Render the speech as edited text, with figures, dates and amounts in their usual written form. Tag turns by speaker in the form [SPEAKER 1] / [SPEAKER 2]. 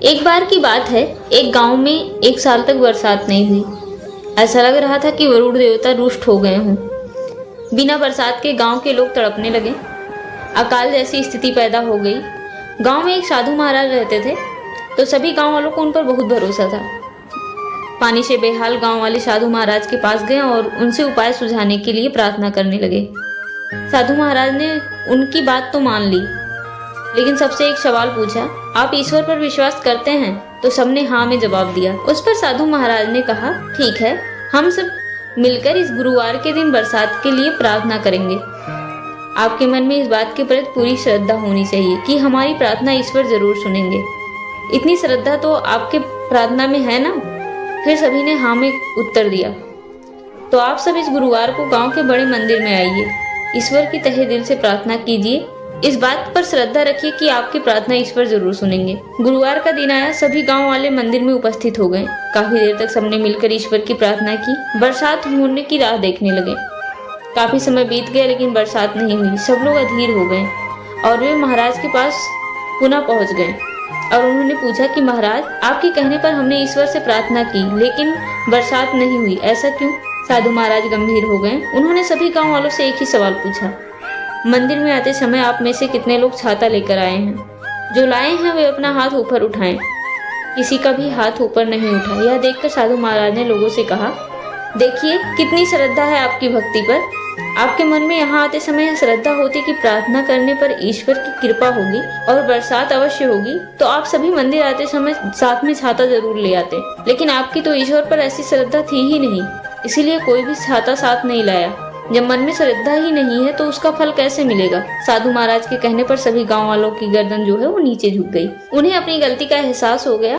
[SPEAKER 1] एक बार की बात है, एक गांव में एक साल तक बरसात नहीं हुई। ऐसा लग रहा था कि वरुण देवता रुष्ट हो गए हों। बिना बरसात के गांव के लोग तड़पने लगे। अकाल जैसी स्थिति पैदा हो गई। गांव में एक साधु महाराज रहते थे, तो सभी गांव वालों को उन पर बहुत भरोसा था। पानी से बेहाल गांव वाले साधु महाराज के पास गए और उनसे उपाय सुझाने के लिए प्रार्थना करने लगे। साधु महाराज ने उनकी बात तो मान ली, लेकिन सबसे एक सवाल पूछा, आप ईश्वर पर विश्वास करते हैं? तो सबने हाँ में जवाब दिया। उस पर साधु महाराज ने कहा, ठीक है, हम सब मिलकर इस गुरुवार के दिन बरसात के लिए प्रार्थना करेंगे। आपके मन में इस बात के प्रति पूरी श्रद्धा होनी चाहिए कि हमारी प्रार्थना ईश्वर जरूर सुनेंगे। इतनी श्रद्धा तो आपके प्रार्थना में है ना? फिर सभी ने हाँ में उत्तर दिया। तो आप सब इस गुरुवार को गांव के बड़े मंदिर में आइए, ईश्वर की तहे दिल से प्रार्थना कीजिए। इस बात पर श्रद्धा रखिए कि आपकी प्रार्थना ईश्वर जरूर सुनेंगे। गुरुवार का दिन आया, सभी गांव वाले मंदिर में उपस्थित हो गए। काफी देर तक सबने मिलकर ईश्वर की प्रार्थना की। बरसात होने की राह देखने लगे। काफी समय बीत गया, लेकिन बरसात नहीं हुई। सब लोग अधीर हो गए और वे महाराज के पास पुनः पहुंच गए और उन्होंने पूछा कि महाराज, आपके कहने पर हमने ईश्वर से प्रार्थना की, लेकिन बरसात नहीं हुई, ऐसा क्यों? साधु महाराज गंभीर हो गए। उन्होंने सभी गांव वालों से एक ही सवाल पूछा, मंदिर में आते समय आप में से कितने लोग छाता लेकर आए हैं? जो लाए हैं वे अपना हाथ ऊपर उठाएं। किसी का भी हाथ ऊपर नहीं उठा। यह देखकर साधु महाराज ने लोगों से कहा, देखिए कितनी श्रद्धा है आपकी भक्ति पर। आपके मन में यहाँ आते समय यह श्रद्धा होती कि प्रार्थना करने पर ईश्वर की कृपा होगी और बरसात अवश्य होगी, तो आप सभी मंदिर आते समय साथ में छाता जरूर ले आते। लेकिन आपकी तो ईश्वर पर ऐसी श्रद्धा थी ही नहीं, इसीलिए कोई भी छाता साथ नहीं लाया। जब मन में श्रद्धा ही नहीं है तो उसका फल कैसे मिलेगा? साधु महाराज के कहने पर सभी गांव वालों की गर्दन जो है वो नीचे झुक गई। उन्हें अपनी गलती का एहसास हो गया